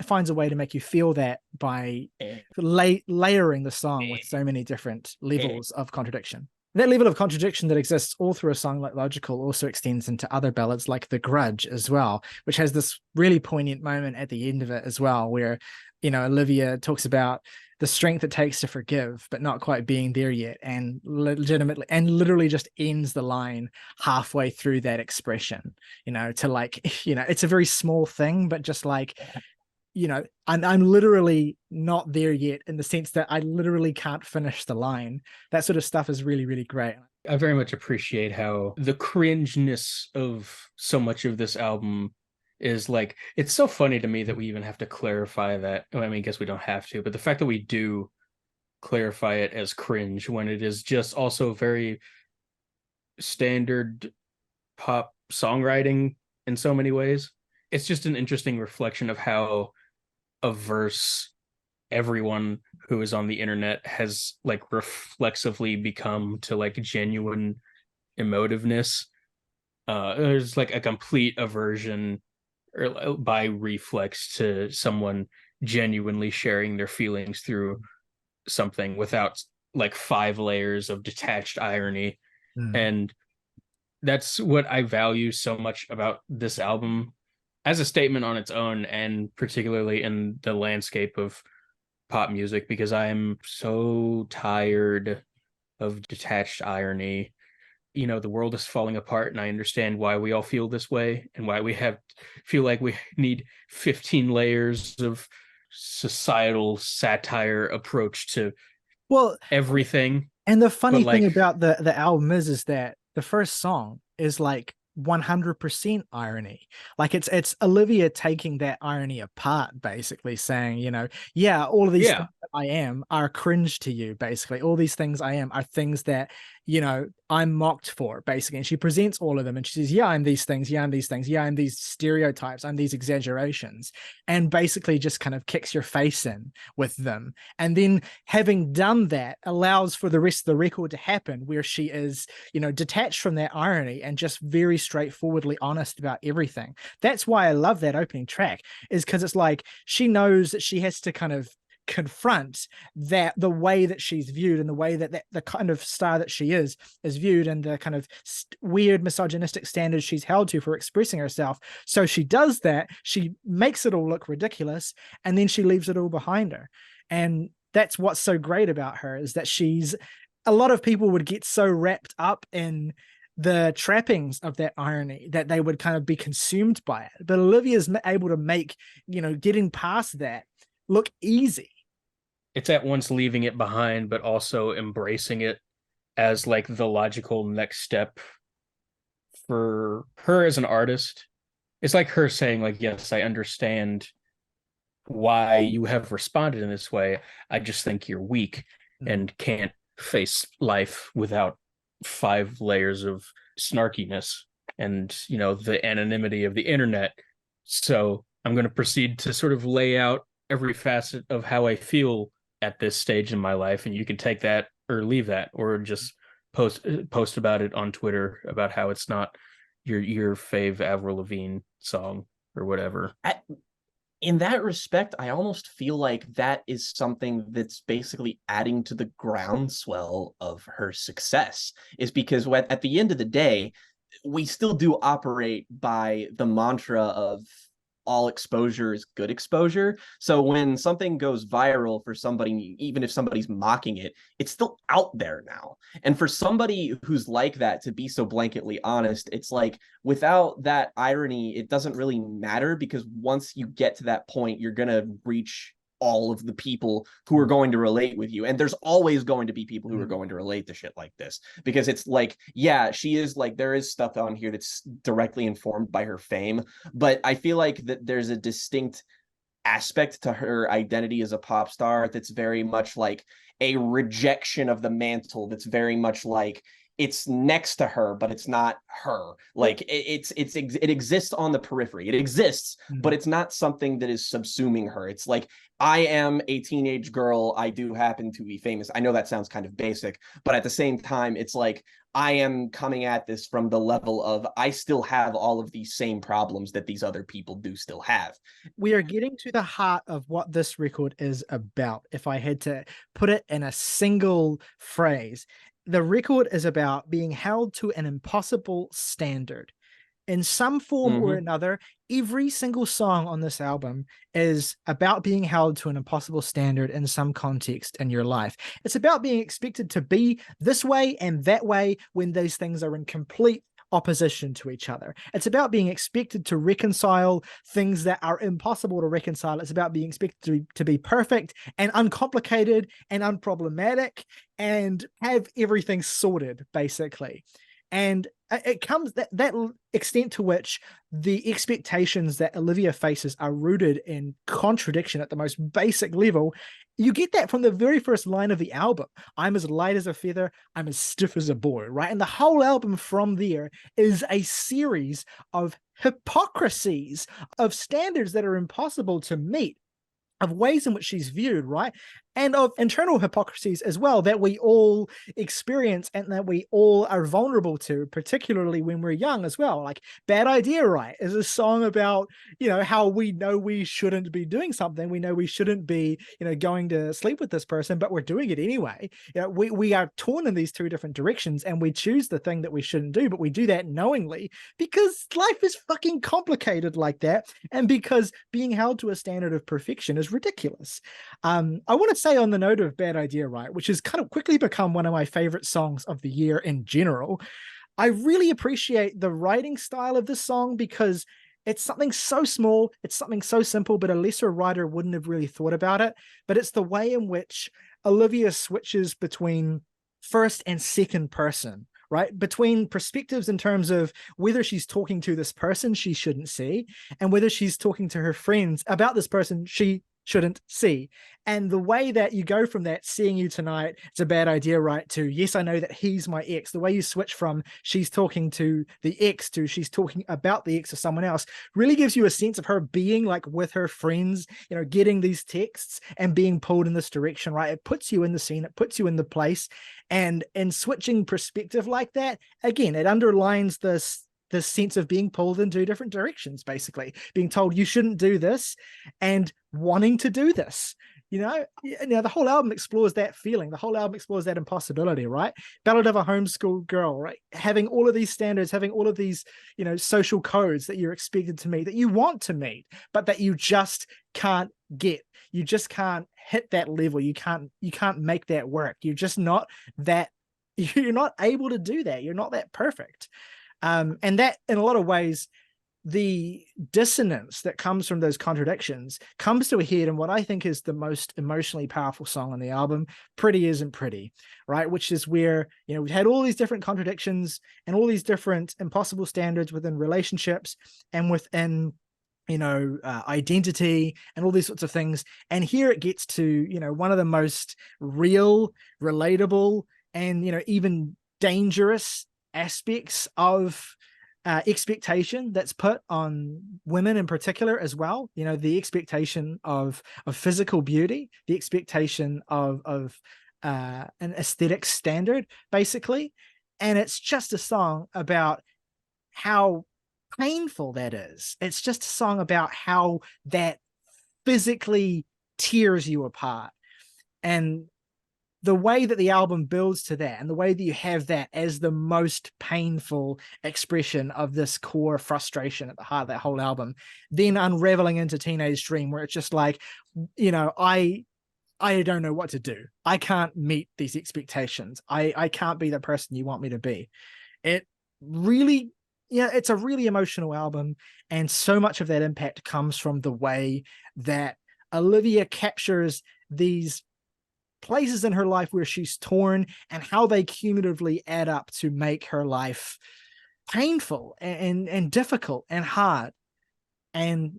finds a way to make you feel that by layering the song with so many different levels of contradiction. That level of contradiction that exists all through a song like Logical also extends into other ballads like The Grudge as well, which has this really poignant moment at the end of it as well, where, you know, Olivia talks about the strength it takes to forgive, but not quite being there yet, and legitimately and literally just ends the line halfway through that expression, you know, to like, you know, it's a very small thing, but just like, you know, I'm literally not there yet, in the sense that I literally can't finish the line. That sort of stuff is really, really great. I very much appreciate how the cringeness of so much of this album is like, it's so funny to me that we even have to clarify that. I mean, I guess we don't have to, but the fact that we do clarify it as cringe when it is just also very standard pop songwriting in so many ways. It's just an interesting reflection of how averse everyone who is on the internet has like reflexively become to like genuine emotiveness. There's like a complete aversion or by reflex to someone genuinely sharing their feelings through something without like 5 layers of detached irony. And that's what I value so much about this album as a statement on its own, and particularly in the landscape of pop music, because I am so tired of detached irony. You know, the world is falling apart, and I understand why we all feel this way and why we feel like we need 15 layers of societal satire approach to everything. And the funny thing about the album is that the first song is like 100% irony. Like it's Olivia taking that irony apart, basically saying, you know, yeah, all of these things that I am are cringe to you, basically. All these things I am are things that, you know, I'm mocked for, basically. And she presents all of them and she says, yeah, I'm these things, yeah, I'm these things, yeah, I'm these stereotypes, I'm these exaggerations, and basically just kind of kicks your face in with them. And then having done that, allows for the rest of the record to happen where she is, you know, detached from that irony and just very straightforwardly honest about everything. That's why I love that opening track, is because it's like she knows that she has to kind of confront that the way that she's viewed and the way that the kind of star that she is viewed, and the kind of weird misogynistic standards she's held to for expressing herself. So she does that, she makes it all look ridiculous, and then she leaves it all behind her. And that's what's so great about her, is that a lot of people would get so wrapped up in the trappings of that irony that they would kind of be consumed by it. But Olivia's able to make, getting past that look easy. It's at once leaving it behind, but also embracing it as like the logical next step for her as an artist. It's like her saying, like, yes, I understand why you have responded in this way. I just think you're weak and can't face life without 5 layers of snarkiness and, the anonymity of the internet. So I'm going to proceed to sort of lay out every facet of how I feel at this stage in my life, and you can take that or leave that, or just post about it on Twitter about how it's not your fave Avril Lavigne song or whatever. In that respect, I almost feel like that is something that's basically adding to the groundswell of her success, is because at the end of the day, we still do operate by the mantra of all exposure is good exposure. So when something goes viral for somebody, even if somebody's mocking it, it's still out there now. And for somebody who's like that to be so blanketly honest, it's like, without that irony, it doesn't really matter, because once you get to that point, you're going to reach all of the people who are going to relate with you. And there's always going to be people who are going to relate to shit like this, because it's like, yeah, she is like, there is stuff on here that's directly informed by her fame, but I feel like that there's a distinct aspect to her identity as a pop star that's very much like a rejection of the mantle, that's very much like it's next to her, but it's not her. Like it exists on the periphery. It exists, but it's not something that is subsuming her. It's like, I am a teenage girl. I do happen to be famous. I know that sounds kind of basic, but at the same time, it's like, I am coming at this from the level of, I still have all of these same problems that these other people do still have. We are getting to the heart of what this record is about. If I had to put it in a single phrase, the record is about being held to an impossible standard. In some form or another, every single song on this album is about being held to an impossible standard in some context in your life. It's about being expected to be this way and that way when these things are in complete opposition to each other. It's about being expected to reconcile things that are impossible to reconcile. It's about being expected to be perfect and uncomplicated and unproblematic and have everything sorted, basically. And it comes that extent to which the expectations that Olivia faces are rooted in contradiction at the most basic level. You get that from the very first line of the album. I'm as light as a feather, I'm as stiff as a board, right? And the whole album from there is a series of hypocrisies, of standards that are impossible to meet, of ways in which she's viewed, right? And of internal hypocrisies as well that we all experience and that we all are vulnerable to, particularly when we're young as well. Like Bad Idea, right, is a song about, how we know we shouldn't be doing something. We know we shouldn't be, going to sleep with this person, but we're doing it anyway. We are torn in these two different directions and we choose the thing that we shouldn't do, but we do that knowingly because life is fucking complicated like that. And because being held to a standard of perfection is ridiculous. I want to say on the note of Bad Idea, right, which has kind of quickly become one of my favorite songs of the year in general, I really appreciate the writing style of this song because it's something so small, it's something so simple, but a lesser writer wouldn't have really thought about it. But it's the way in which Olivia switches between first and second person, right? Between perspectives in terms of whether she's talking to this person she shouldn't see and whether she's talking to her friends about this person she shouldn't see. And the way that you go from that seeing you tonight, it's a bad idea, right, to yes, I know that he's my ex, the way you switch from she's talking to the ex to she's talking about the ex of someone else really gives you a sense of her being like with her friends, getting these texts and being pulled in this direction, right? It puts you in the scene, it puts you in the place. And in switching perspective like that, again, it underlines this sense of being pulled in two different directions, basically being told you shouldn't do this and wanting to do this. The whole album explores that feeling. The whole album explores that impossibility, right? Ballad of a Homeschooled Girl, right? Having all of these standards, having all of these, social codes that you're expected to meet, that you want to meet, but that you just can't get. You just can't hit that level. You can't make that work. You're just not that, you're not able to do that. You're not that perfect. And that, in a lot of ways, the dissonance that comes from those contradictions comes to a head in what I think is the most emotionally powerful song on the album, Pretty Isn't Pretty, right? Which is where, we've had all these different contradictions and all these different impossible standards within relationships and within, identity and all these sorts of things. And here it gets to, one of the most real, relatable, and, even dangerous aspects of expectation that's put on women in particular as well. The expectation of physical beauty, the expectation of an aesthetic standard, basically. And it's just a song about how painful that is. It's just a song about how that physically tears you apart. And the way that the album builds to that, and the way that you have that as the most painful expression of this core frustration at the heart of that whole album, then unraveling into Teenage Dream, where it's just like, I don't know what to do. I can't meet these expectations. I can't be the person you want me to be. It really, it's a really emotional album. And so much of that impact comes from the way that Olivia captures these places in her life where she's torn and how they cumulatively add up to make her life painful and difficult and hard. And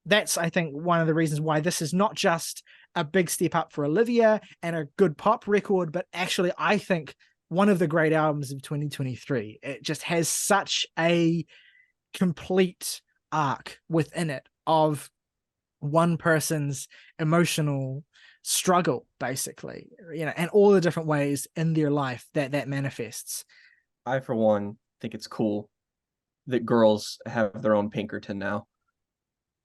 that's, I think, one of the reasons why this is not just a big step up for Olivia and a good pop record, but actually, I think, one of the great albums of 2023. It just has such a complete arc within it of one person's emotional struggle, basically, and all the different ways in their life that manifests. I, for one, think it's cool that girls have their own Pinkerton now.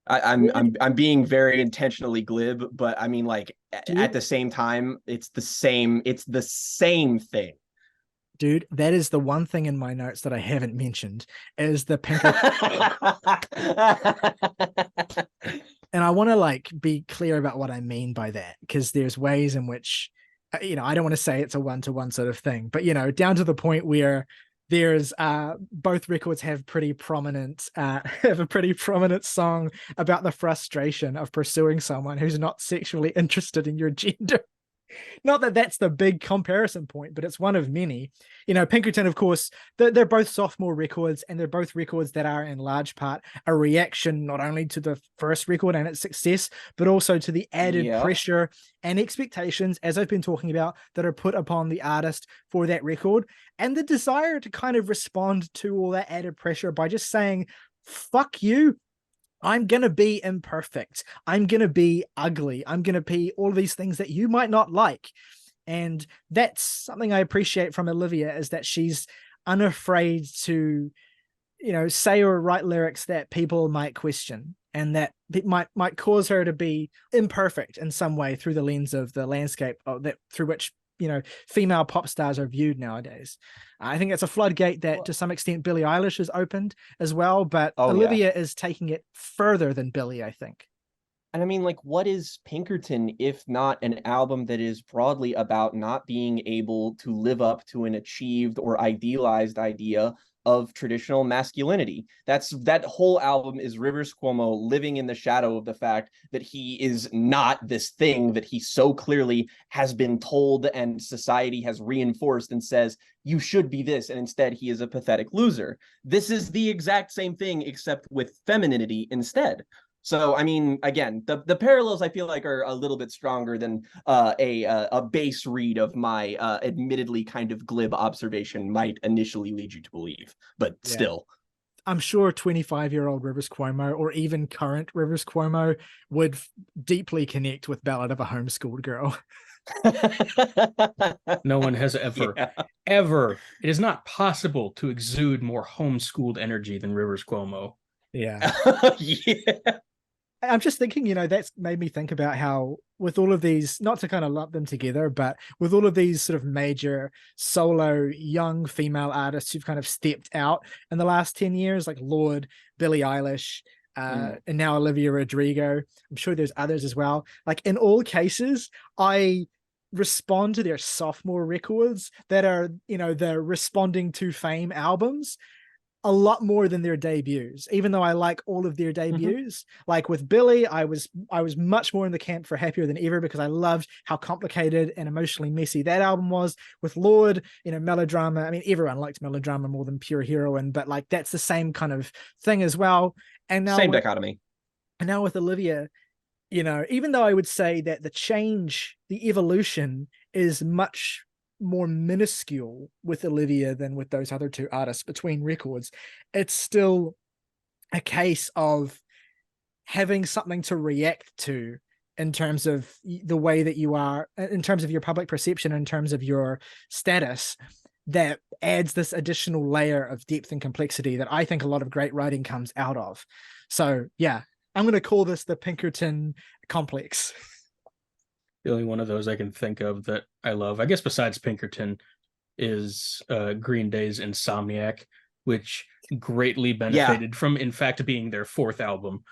I'm being very intentionally glib, but I mean, like, at the same time, it's the same thing. Dude, that is the one thing in my notes that I haven't mentioned is the Pinkerton. And I want to be clear about what I mean by that, because there's ways in which, I don't want to say it's a one-to-one sort of thing, but, down to the point where there's both records have a pretty prominent song about the frustration of pursuing someone who's not sexually interested in your gender. Not that that's the big comparison point, but it's one of many. Pinkerton, of course, they're both sophomore records, and they're both records that are in large part a reaction not only to the first record and its success, but also to the added pressure and expectations, as I've been talking about, that are put upon the artist for that record, and the desire to kind of respond to all that added pressure by just saying, fuck you. I'm going to be imperfect. I'm going to be ugly. I'm going to be all of these things that you might not like. And that's something I appreciate from Olivia, is that she's unafraid to, say or write lyrics that people might question, and that might cause her to be imperfect in some way through the lens of the landscape through which female pop stars are viewed nowadays. I think it's a floodgate that to some extent Billie Eilish has opened as well, but Olivia is taking it further than Billie, I think. And I mean, what is Pinkerton if not an album that is broadly about not being able to live up to an achieved or idealized idea of traditional masculinity? That whole album is Rivers Cuomo living in the shadow of the fact that he is not this thing that he so clearly has been told and society has reinforced and says, you should be this, and instead he is a pathetic loser. This is the exact same thing, except with femininity instead. So, I mean, again, the parallels I feel like are a little bit stronger than a base read of my admittedly kind of glib observation might initially lead you to believe, but still. I'm sure 25-year-old Rivers Cuomo, or even current Rivers Cuomo, would deeply connect with Ballad of a Homeschooled Girl. No one has ever. It is not possible to exude more homeschooled energy than Rivers Cuomo. Yeah. Yeah. I'm just thinking, that's made me think about how with all of these, not to kind of lump them together, but with all of these sort of major solo young female artists who've kind of stepped out in the last 10 years, like Lorde, Billie Eilish, and now Olivia Rodrigo. I'm sure there's others as well. Like in all cases, I respond to their sophomore records that are, the responding to fame albums a lot more than their debuts, even though I like all of their debuts. Like with Billie, I was much more in the camp for Happier Than Ever because I loved how complicated and emotionally messy that album was. With Lorde, Melodrama, I mean, everyone liked Melodrama more than Pure Heroine, but like that's the same kind of thing as well. And now same dichotomy. And now with Olivia, even though I would say that the change, the evolution is much more minuscule with Olivia than with those other two artists between records, it's still a case of having something to react to in terms of the way that you are, in terms of your public perception, in terms of your status, that adds this additional layer of depth and complexity that I think a lot of great writing comes out of. So yeah, I'm going to call this the Pinkerton complex. The only one of those I can think of that I love, I guess besides Pinkerton, is Green Day's Insomniac, which greatly benefited from, in fact, being their fourth album.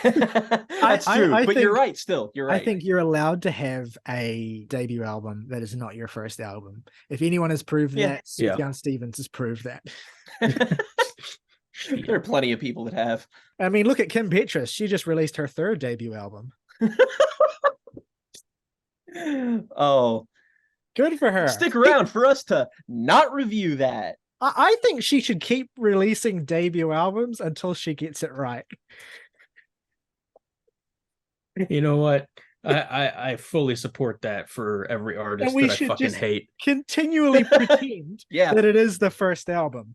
That's true, but you're right still. You're right. I think you're allowed to have a debut album that is not your first album. If anyone has proved that, Sufjan Stevens has proved that. There are plenty of people that have. I mean, look at Kim Petras. She just released her third debut album. Oh, good for her. Stick around for us to not review that. I think she should keep releasing debut albums until she gets it right. You know what? I fully support that for every artist that I fucking hate. Continually pretend that it is the first album.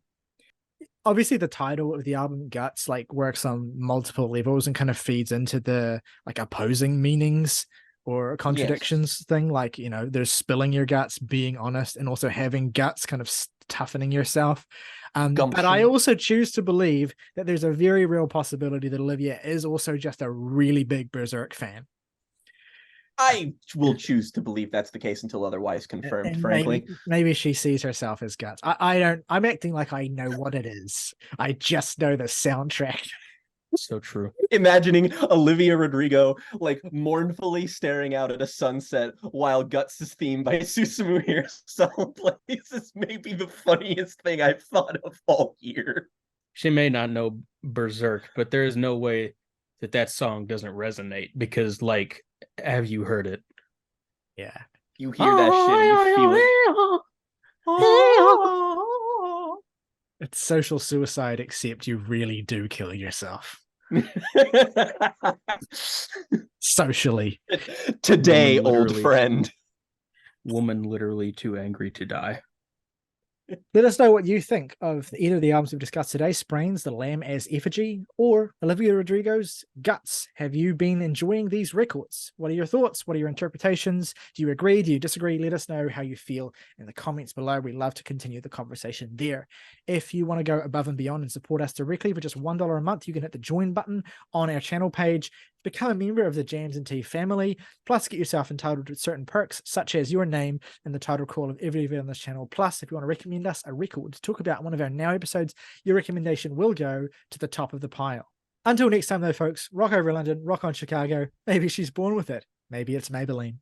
Obviously, the title of the album, Guts, like works on multiple levels and kind of feeds into the like opposing meanings or contradictions thing. Like, there's spilling your guts, being honest, and also having guts, kind of toughening yourself. But I also choose to believe that there's a very real possibility that Olivia is also just a really big Berserk fan. I will choose to believe that's the case until otherwise confirmed, and frankly. Maybe she sees herself as Guts. I don't. I'm acting like I know what it is. I just know the soundtrack. So true. Imagining Olivia Rodrigo like mournfully staring out at a sunset while Guts' theme by Susumu Hirosal plays is maybe the funniest thing I've thought of all year. She may not know Berserk, but there is no way that song doesn't resonate because, like, have you heard it? Yeah. You hear that shit and you feel it. It's social suicide, except you really do kill yourself. Socially. Today, old friend. Woman literally too angry to die. Let us know what you think of either of the albums we've discussed today, Sprain's The Lamb as Effigy or Olivia Rodrigo's Guts. Have you been enjoying these records? What are your thoughts? What are your interpretations? Do you agree? Do you disagree? Let us know how you feel in the comments below. We'd love to continue the conversation there. If you want to go above and beyond and support us directly for just $1 a month, you can hit the join button on our channel page. Become a member of the Jams and Tea family, plus get yourself entitled to certain perks, such as your name and the title call of every video on this channel. Plus, if you want to recommend us a record to talk about one of our now episodes, your recommendation will go to the top of the pile. Until next time, though, folks, rock over London, rock on Chicago. Maybe she's born with it. Maybe it's Maybelline.